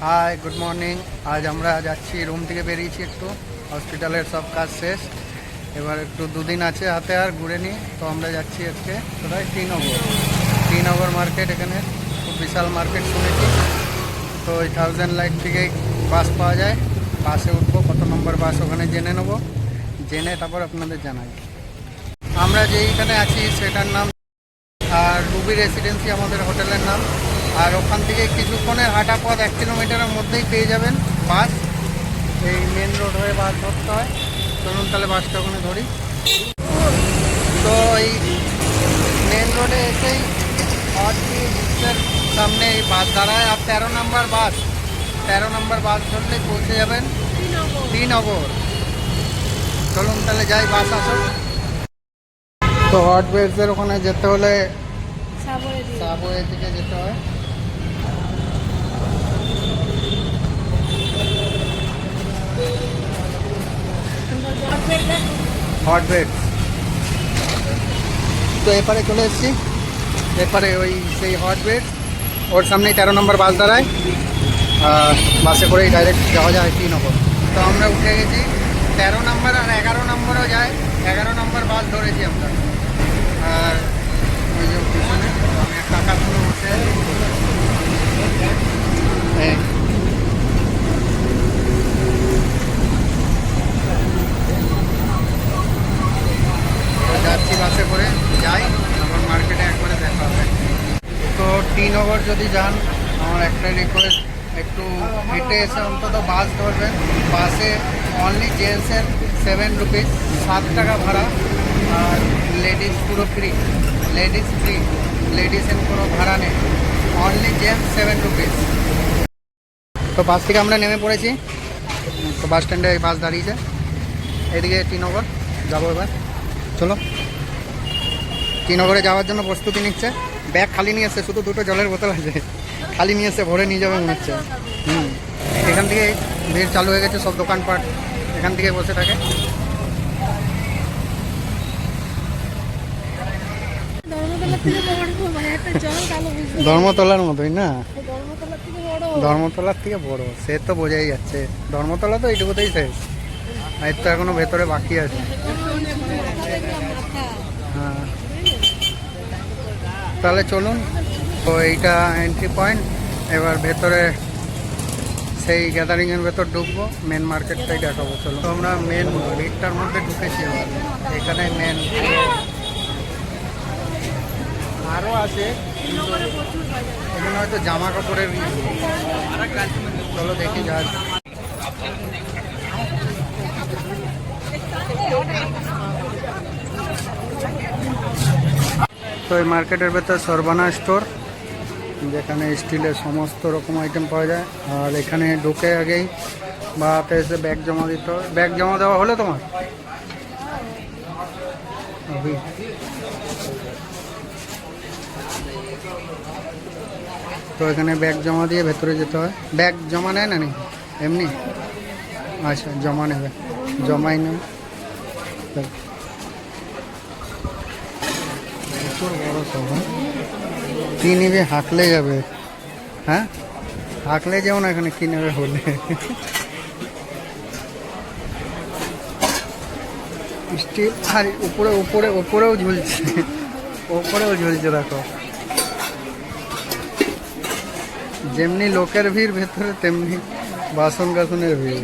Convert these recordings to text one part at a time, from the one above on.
High, good morning. আজ আমরা যাচ্ছি, রুম থেকে বেরিয়েছি, একটু হসপিটালের সব কাজ শেষ। এবার একটু দুদিন আছে হাতে, আর ঘুরে নিই। তো আমরা যাচ্ছি আজকে কোথায়, টিনগর মার্কেট। এখানে খুব বিশাল মার্কেট শুনেছি। তো ওই 1000 লাইট থেকে বাস পাওয়া যায়, বাসে উঠবো। কত নম্বর বাস ওখানে জেনে নেবো, জেনে তারপর আপনাদের জানাই। আমরা যেইখানে আছি সেটার নাম আর রুবি রেসিডেন্সি আমাদের হোটেলের নাম। আর ওখান থেকে কিছুক্ষণের হাঁটা পথ, 1 কিলোমিটারের মধ্যেই পেয়ে যাবেন বাস। এই মেন রোড হয়ে বাস ধরতে হয়। চলুন তাহলে বাসটা ওখানে ধরি। তো এই মেন রোডে এসেই হট ব্রিজের সামনে এই বাস দাঁড়ায়। আর 13 নম্বর বাস ধরলে পৌঁছে যাবেন টিনগর। চলুন তাহলে যাই, বাস আসুন। তো হট ব্রিজের ওখানে যেতে হলে সাবওয়ে দিকে যেতে হয়। Hot bread. তো এপারে চলে এসেছি, এপারে ওই সেই হট ব্রেড, ওর সামনেই 13 নম্বর বাস দাঁড়ায়। বাসে করেই ডাইরেক্ট যাওয়া যায় টিনগর। তো আমরা উঠে গেছি 13 নম্বর, আর 11 নম্বরও যায়। 11 নম্বর বাস ধরেছি আমরা। আর ওই যে পিছনে কাকা শুনে বসে যাচ্ছি, বাসে করে যাই। তারপর মার্কেটে একবারে দেখা হবে। তো টিনগর যদি যান, আমার একটা রিকোয়েস্ট, একটু হেঁটে এসে অন্তত বাস ধরবেন। বাসে অনলি জেন্টসের 7 রুপিস, 7 টাকা ভাড়া। আর লেডিস পুরো ফ্রি, লেডিসের কোনো ভাড়া নেই, অনলি জেন্টস 7 রুপিস। তো বাস থেকে আমরা নেমে পড়েছি। তো বাস স্ট্যান্ডে বাস দাঁড়িয়েছে, এদিকে টিনগর যাবো এবার। চলো, টিনগরে যাওয়ার জন্য প্রস্তুতি নিচ্ছে। ব্যাগ খালি নিয়ে এসছে, শুধু 2টো জলের বোতল আছে, খালি নিয়ে এসে ভরে নিয়ে যাবে মনে হচ্ছে। এখান থেকে ভিড় চালু হয়ে গেছে, সব দোকানপাট এখান থেকে বসে থাকে। ধর্মতলার মতোই না, ধর্মতলার থেকে বড়, সে তো বোঝাই যাচ্ছে। ধর্মতলা তো এইটুকুতেই শেষ, আর তো এখনো ভেতরে বাকি আছে। হ্যাঁ, তাহলে চলুন। তো এইটা এন্ট্রি পয়েন্ট। এবার ভেতরে সেই গ্যাদারিংয়ের ভেতর ঢুকবো, মেন মার্কেটটাই দেখাবো। চলো, তো আমরা মেন ভিড়টার মধ্যে ঢুকেছি। এবার এখানে মেন আরও আছে, এখানে হয়তো জামা কাপড়ের। চলো দেখি যা। তো এই মার্কেটের ভেতর সর্বানা স্টোর, যেখানে স্টিলের সমস্ত রকম আইটেম পাওয়া যায়। আর এখানে ঢুকে আগেই বা হাতে এসে ব্যাগ জমা দিতে হয়। ব্যাগ জমা দেওয়া হলো তোমার? তো এখানে ব্যাগ জমা দিয়ে ভেতরে যেতে হয়। ব্যাগ জমা নেয় না, নাকি এমনি? আচ্ছা, জমা নেবে, জমাই নেবে। প্রচুর বড় সব। কি নিবে? হাঁকলে যাবে। হ্যাঁ, হাঁকলে যাও না, এখানে কি নেবে হলে। স্টিল, আর উপরেও ঝুলছে, দেখো। যেমনি লোকের ভিড় ভেতরে, তেমনি বাসন কাসনের ভিড়।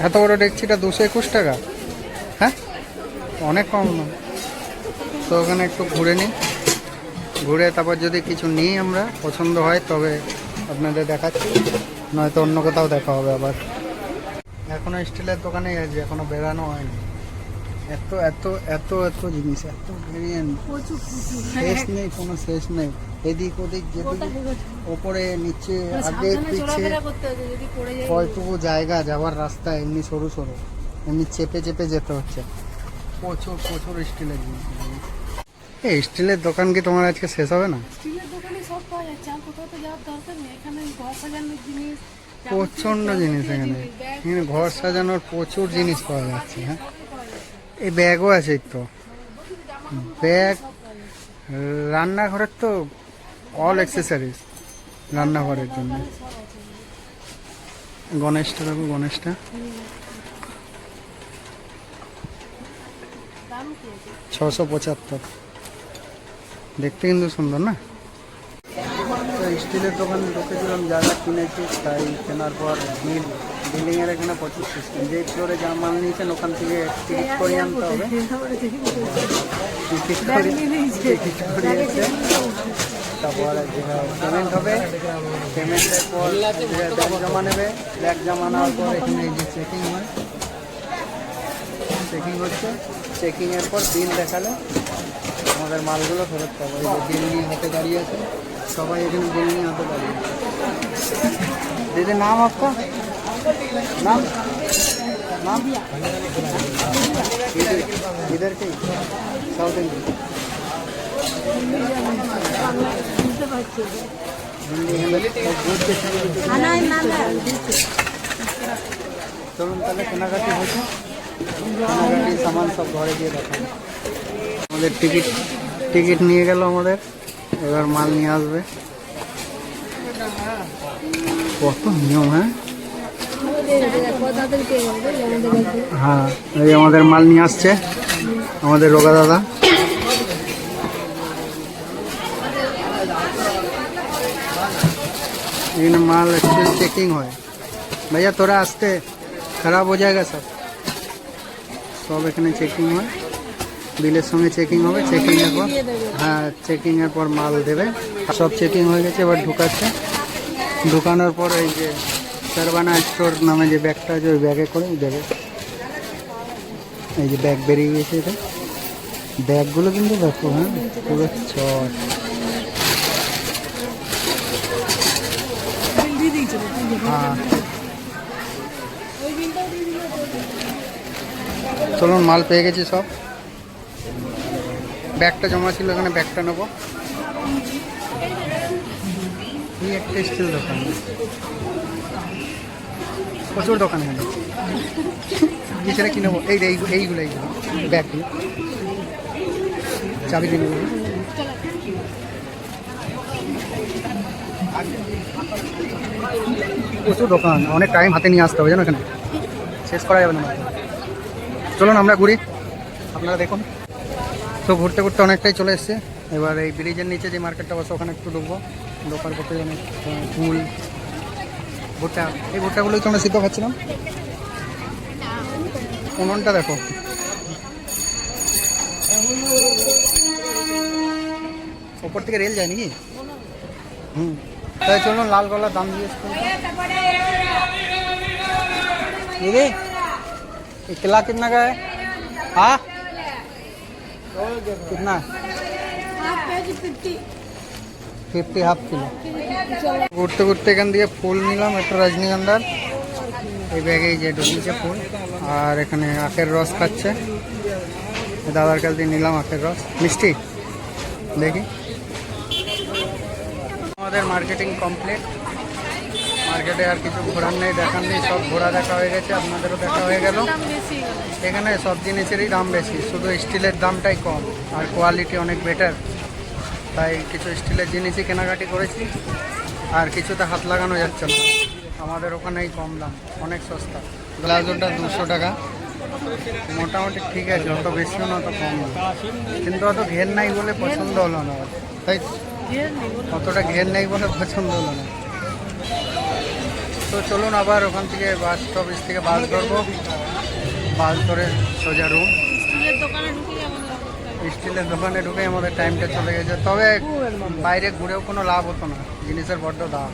এত বড় ডেকচিটা 221 টাকা? হ্যাঁ, অনেক কম না। তো ওখানে একটু ঘুরে নিই, ঘুরে তারপর যদি কিছু নিই আমরা পছন্দ হয় তবে আপনাদের দেখাচ্ছি, নয়তো অন্য কোথাও দেখা হবে আবার। এখনও স্টিলের দোকানেই আছে, এখনও বেরানো হয়নি। এত এত এত এত জিনিস, এত ভেরিয়েন্ট, শেষ নেই, কোনো শেষ নেই। এদিক ওদিক, যেদিকে ওপরে নিচে আগে পিছে, কয়টুকু জায়গা যাওয়ার রাস্তা এমনি সরু সরু, এমনি চেপে চেপে যেতে হচ্ছে। প্রচুর প্রচুর স্টিলের জিনিস। এই স্টিলের দোকান কি তোমার আজকে শেষ হবে না? প্রচণ্ড জিনিস এখানে, ঘর সাজানোর প্রচুর জিনিস পাওয়া যাচ্ছে। হ্যাঁ, এই ব্যাগও আছে তো, ব্যাগ, রান্নাঘরের তো অল অ্যাক্সেসরিজ। রান্নাঘরের জন্য। গণেশটা দেখো, গণেশটা 675, দেখতে কিন্তু সুন্দর না। তো স্টিলের দোকানে ঢুকেছিলাম, যা যা কিনেছি তাই কেনার পর বিল্ডিংয়ের এখানে 25 সিস্টেম, যে ফ্লোরে যা মাল নিয়েছেন ওখান থেকে টিকিট করে আনতে হবে। টিকিট করে এসে তারপর পেমেন্ট হবে, পেমেন্টের পর ব্যাগ জমা নেবে, ব্যাগ জমা নেওয়ার পর এখানে এই যে চেকিং হয়, চেকিং হচ্ছে, চেকিংয়ের পর বিল দেখালে আমাদের মালগুলো ফেরত পাবো। এই যে বিল নিয়ে হাতে দাঁড়িয়ে আছে, সবাই এখানে বিল নিয়ে হাতে দাঁড়িয়ে আছে। দিদি নাম আপনার? নাম नाम इधर के साउथ इंडियन চলুন তাহলে কেনাকাটি হয়েছে, কেনাকাটি সামান সব ঘরে দিয়ে দেখান। আমাদের টিকিট নিয়ে গেল আমাদের, এবার মাল নিয়ে আসবে। কত নিয়ম! হ্যাঁ, এই আমাদের মাল নিয়ে আসছে আমাদের রোগা দাদা। এখানে মাল एक्चुअली चेकिंग হয়। भैया थोड़ा आस्ते, खराब हो जाएगा सब। সব এখানে চেকিং হয়, বিলের সঙ্গে চেকিং হবে, চেকিংয়ের পর হ্যাঁ চেকিংয়ের পর মাল দেবে। সব চেকিং হয়ে গেছে, এবার ঢুকাচ্ছে। ঢুকানোর পর এই যে সারবানা স্টোর নামে যে ব্যাগটা আছে ওই ব্যাগে করে দেবে। এই যে ব্যাগ বেরিয়ে গেছে, এটা ব্যাগগুলো কিন্তু দেখো, হ্যাঁ পুরো চট। হ্যাঁ চলুন, মাল পেয়ে গেছি সব। ব্যাগটা জমা ছিল এখানে, ব্যাগটা নেবো। এই একটা স্টিল দোকান, প্রচুর দোকান এখানে। এছাড়া কি নেবো? এইগুলো ব্যাগগুলো, চাবি দিয়ে নেবো। প্রচুর দোকান, অনেক টাইম হাতে নিয়ে আসতে হবে জানো, এখানে শেষ করা যাবে না। চলুন আমরা ঘুরি, আপনারা দেখুন। তো ঘুরতে ঘুরতে অনেকটাই চলে এসছে। এবার এই ব্রিজের নিচে যে মার্কেটটা বসে ওখানে একটু ঢুকবো। ঢোকার করতে অনেক ফুল, ভুট্টা, এই ভুট্টাগুলোই তো আমরা সিদ্ধ খাচ্ছিলাম। উনুনটা দেখো, ওপর থেকে রেল যায় নাকি? তাই চলুন, লাল গলার দাম দিয়ে दीदी ये किला कितना का है? हाँ कितना? 50 হাফ কিলো। ঘুরতে ঘুরতে এখান দিয়ে ফুল নিলাম, একটা রজনীগন্ধার। এই ব্যাগে যে ঢুকিয়েছে ফুল, আর এখানে আখের রস খাচ্ছে দাদার কাছ দিয়ে নিলাম আখের রস, মিষ্টি। দেখি আমাদের মার্কেটিং কমপ্লিট। মার্কেটে আর কিছু ঘোরার নেই, দেখার নেই, সব ঘোরা দেখা হয়ে গেছে, আপনাদেরও দেখা হয়ে গেল। এখানে সব জিনিসেরই দাম বেশি, শুধু স্টিলের দামটাই কম, আর কোয়ালিটি অনেক বেটার। তাই কিছু স্টিলের জিনিসই কেনাকাটি করেছি, আর কিছুতে হাত লাগানো যাচ্ছে না। আমাদের ওখানেই কম দাম, অনেক সস্তা। গ্লাসটা 200 টাকা, মোটামুটি ঠিক আছে, অত বেশিও না অত কম না, কিন্তু অত ঘের নাই বলে পছন্দ হলো না। তাই অতটা ঘের নেই বলে পছন্দ হলো না। তো চলুন আবার ওখান থেকে বাস স্টপেজ থেকে বাস ধরবো, বাস ধরে সোজা রুম। স্টিলের দোকানে ঢুকে আমাদের টাইমটা চলে গেছে। তবে বাইরে ঘুরেও কোনো লাভ হতো না, জিনিসের বড্ড দাম।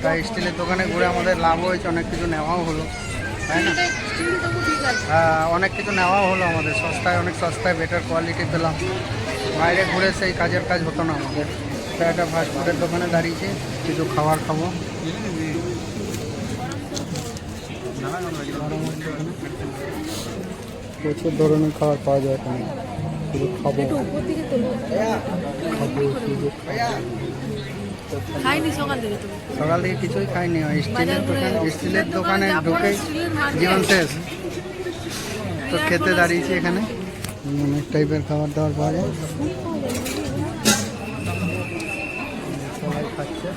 তাই স্টিলের দোকানে ঘুরে আমাদের লাভ হয়েছে, অনেক কিছু নেওয়াও হলো, তাই না? হ্যাঁ, অনেক কিছু নেওয়াও হলো আমাদের, সস্তায়, অনেক সস্তায় বেটার কোয়ালিটি পেলাম। বাইরে ঘুরে সেই কাজের কাজ হতো না আমাদের। তাই একটা ফাস্টফুডের দোকানে দাঁড়িয়েছি, কিছু খাবার খাবো। প্রচুর ধরনের খাবার পাওয়া যায় এখানে, শুধু খাবো সকাল থেকে কিছুই খাইনি। স্টিলের দোকানে ঢুকে জীবন শেষ। তো খেতে দাঁড়িয়েছি এখানে, অনেক টাইপের খাবার দাবার পাওয়া যায়। সবাই খাচ্ছে।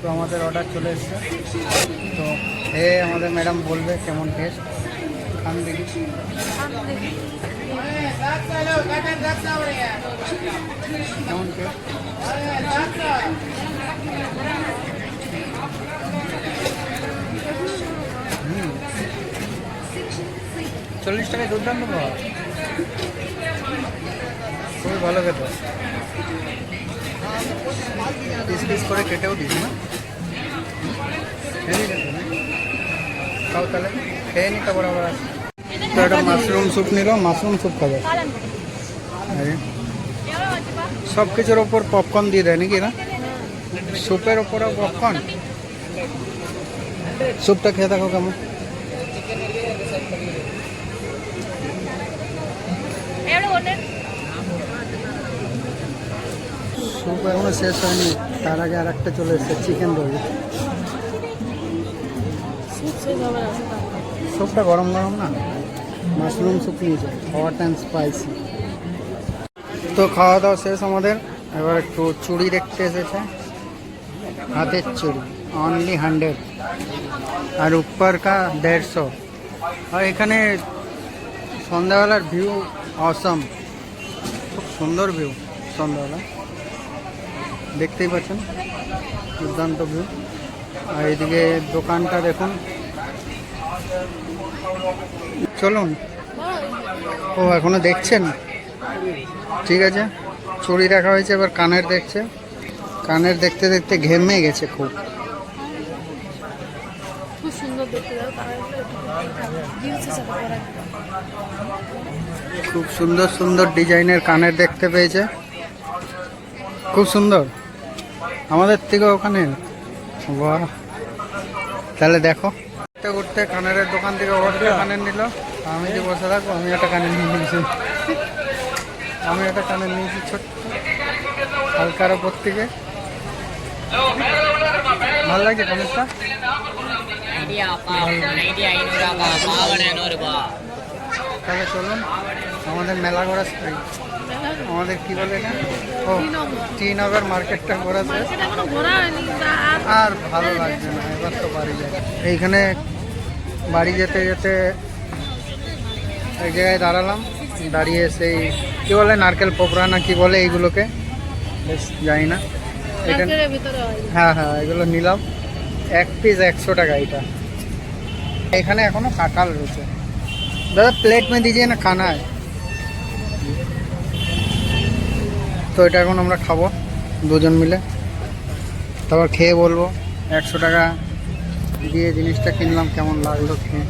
তো আমাদের অর্ডার চলে এসছে, তো আমাদের ম্যাডাম বলবে কেমন টেস্ট। খান দেখি। কেমন টেস্ট? 40 টাকায় দুর্দান্ত পাওয়া, খুবই ভালো খেতে। পিস পিস করে কেটেও দিস না, খেয়ে খেতে খাও তাহলে, খেয়ে নিতে বরাবর আছে। তো একটা মাশরুম স্যুপ নিল, মাশরুম স্যুপ খাবে। সব কিছুর ওপর পপকর্ন দিয়ে দেয় নাকি না? স্যুপের ওপরও পপকর্ন। স্যুপটা খেয়ে থাকো কেমন। স্যুপ এখনো শেষ হয়নি, তার আগে আর একটা চলে এসছে চিকেন রোল। স্যুপটা গরম গরম না, মাশরুম স্যুপ নিয়েছে, হট অ্যান্ড স্পাইসি। তো খাওয়া দাওয়া শেষ আমাদের, এবার একটু চুড়ি দেখতে এসেছে, হাতের চুড়ি অনলি 100 আর উপর কা 150। আর এখানে সন্ধ্যাবেলার ভিউ অসম, খুব সুন্দর ভিউ সন্ধ্যাবেলা, দেখতেই পাচ্ছেন দুর্দান্ত ভিউ। আর এইদিকে দোকানটা দেখুন, চলুন। ও এখনো দেখছেন, ঠিক আছে। চুড়ি রাখা হয়েছে, এবার কানের দেখছে, কানের দেখতে দেখতে ঘেমে গেছে খুব। খুব সুন্দর সুন্দর ডিজাইনের কানের দেখতে পেয়েছে, খুব সুন্দর, আমাদের থেকে ওখানে। বাহ, তাহলে দেখো। ঘুরতে ঘুরতে কানের দোকান থেকে ওটা কানের নিল, আমি যে বসে থাকবো, আমি একটা কানের নিয়ে নিয়েছি, আমি একটা কানের নিয়েছি ছোট্ট, হালকার ওপর থেকে। ভালো লাগছে কানেরটা। তাহলে চলুন, আমাদের মেলা ঘোরা, আমাদের কি বলে না, ও টিনগর মার্কেটটা ঘোরা শেষ, আর ভালো লাগছে না, এবার তো বাড়ি যাই। এইখানে বাড়ি যেতে যেতে এক জায়গায় দাঁড়ালাম, দাঁড়িয়ে সেই কি বলে নারকেল পোকরা না কি বলে এইগুলোকে, বেশ জানি না। হ্যাঁ হ্যাঁ, এগুলো নিলাম, এক পিস 100 টাকা। এটা এখানে এখনো কাঁঠাল রয়েছে। দাদা প্লেট মে দিজিয়ে না, খানা है। তো এটা এখন আমরা খাবো দুজন মিলে, তারপর খেয়ে বলবো 100 টাকা দিয়ে জিনিসটা কিনলাম কেমন লাগলো খেয়ে।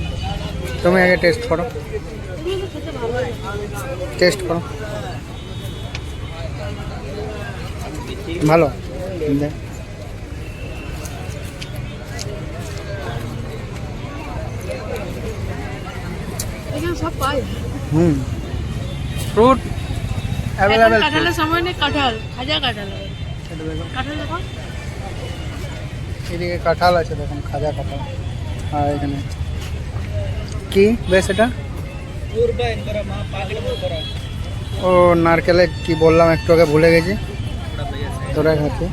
তুমি আগে টেস্ট করো, টেস্ট করো, ভালো। সব পাই। Fruit available. কাঁঠালের সময় নেই, কাঁঠাল খাজা কাঁঠাল, কাঁঠাল দেখো, এদিকে কাঁঠাল আছে দেখুন, খাজা কাঁঠাল। আর এখানে কি বেশ এটা, ও নারকেলের কি বললাম একটু আগে ভুলে গেছি, তোরা খাচ্ছি।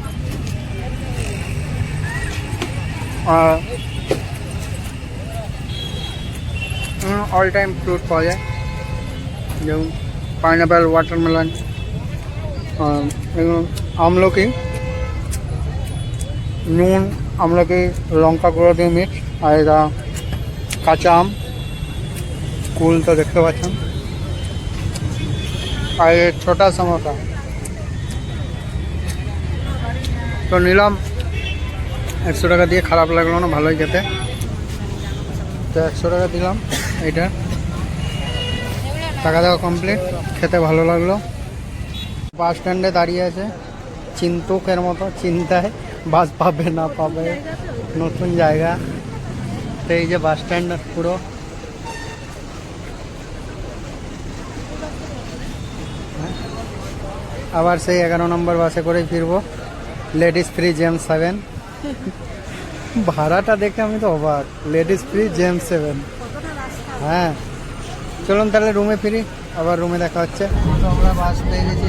অল টাইম ফ্রুট পাওয়া যায়, যেমন পাইনাপেল, ওয়াটারমেলন, আমলকি, নুন, আমলকি, লঙ্কা গুঁড়ো দিয়ে মিক্স। আর এটা কাঁচা আম, কুল তো দেখতে পাচ্ছেন। আর ছোটা সমোসা তো নিলাম 100 টাকা দিয়ে, খারাপ লাগলো না, ভালোই খেতে। তো 100 টাকা দিলাম, এইটা টাকা দেওয়া কমপ্লিট, খেতে ভালো লাগলো। বাস স্ট্যান্ডে দাঁড়িয়ে আছে চিন্তুকের মতো, চিন্তায় বাস পাবে না পাবে, নতুন জায়গা। তো এই যে বাস স্ট্যান্ড পুরো, আবার সেই 11 নম্বর বাসে করেই ফিরবো, লেডিস ফ্রি জেমস 7। ভাড়াটা দেখে আমি তো অবাক, লেডিস ফ্রি জেমস 7। হ্যাঁ চলুন তাহলে রুমে ফিরি, আবার রুমে দেখা হচ্ছে। তো আমরা বাস পেয়ে গেছি,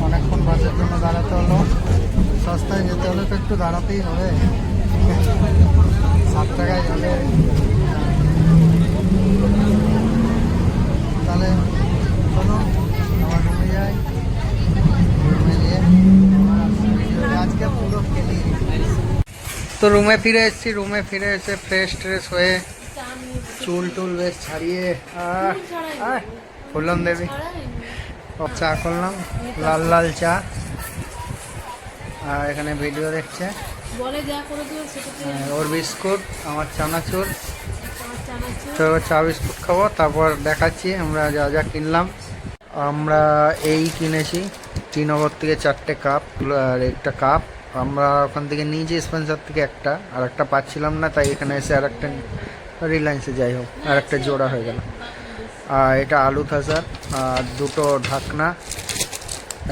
অনেকক্ষণ বাসের জন্য দাঁড়াতে হলো। সস্তায় যেতে হলে তো একটু দাঁড়াতেই হবে। 7 টাকায় যাবে, তাহলে চলো আমার রুমে যাই। রুমে গিয়ে আজকে পুরো খেলি। তো রুমে ফিরে এসেছি, রুমে ফিরে এসে ফ্রেশ ট্রেশ হয়ে চুল টুল বেশ ছাড়িয়ে ফুলন দেবী চা করলাম, লাল লাল চা। আর এখানে ভিডিও দেখছে, ওর বিস্কুট, আমার চানাচুর। তো চা বিস্কুট খাবো, তারপর দেখাচ্ছি আমরা যা যা কিনলাম। আমরা এই কিনেছি টিনগর থেকে 4টে কাপ আর একটা কাপ। আমরা ওখান থেকে নিয়েছি স্পেন্সার থেকে একটা, আর একটা পাচ্ছিলাম না, তাই এখানে এসে আর একটা রিলায়েন্সে যাই হোক আর একটা জোড়া হয়ে গেল। আর এটা আলু থাসার, আর 2টো ঢাকনা,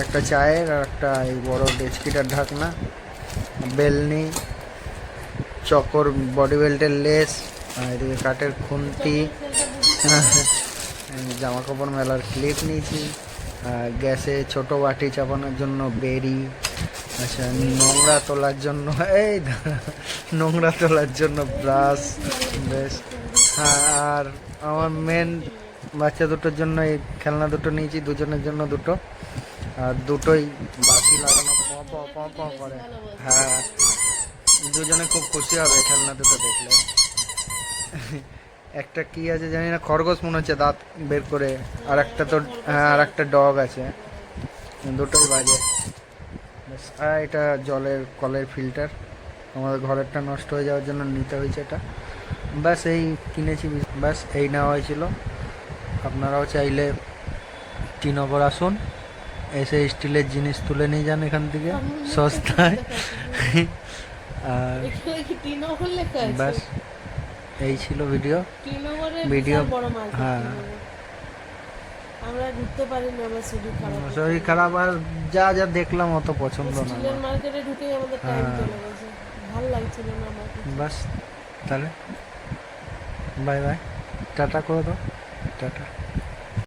একটা চায়ের আর একটা এই বড় ডেচকিটার ঢাকনা, বেলনি, চকর বডি বেল্টের লেস, আর এদিকে কাঠের খুন্তি, জামা কাপড় মেলার ক্লিপ নিয়েছি, গ্যাসে ছোট বাটি চাপানোর জন্য বেরি, আচ্ছা নোংরা তোলার জন্য নোংরা তোলার জন্য ব্রাশ, বেশ। হ্যাঁ, আর আমার মেন বাচ্চা দুটোর জন্য এই খেলনা দুটো নিয়েছি, দুজনের জন্য দুটো, আর দুটোই বাতি লাগানো করে। হ্যাঁ, দুজনে খুব খুশি হবে খেলনা দুটো দেখলে। একটা কি আছে জানি না, খরগোশ মনে হচ্ছে দাঁত বের করে, আর একটা তো হ্যাঁ আর একটা ডগ আছে, দুটোই বাজে। আর এটা জলের কলের ফিল্টার, আমাদের ঘরেরটা নষ্ট হয়ে যাওয়ার জন্য নিতে হয়েছে এটা। ব্যাস এই কিনেছি, ব্যাস এই নেওয়া হয়েছিল। আপনারাও চাইলে টিনগর আসুন, এসে স্টিলের জিনিস তুলে নিয়ে যান এখান থেকে সস্তায়। আর ব্যাস এই ছিল ভিডিও। হ্যাঁ, আমরা ঘুরতে পারিনি, আমার শরীর খারাপ, আর যা যা দেখলাম অত পছন্দ না। মার্কেটে ঢুকেই আমাদের টাইম চলে গেছে, ভালো লাগছিল না আমার। বাস তাহলে বাই বাই, টাটা করে দাও, টাটা।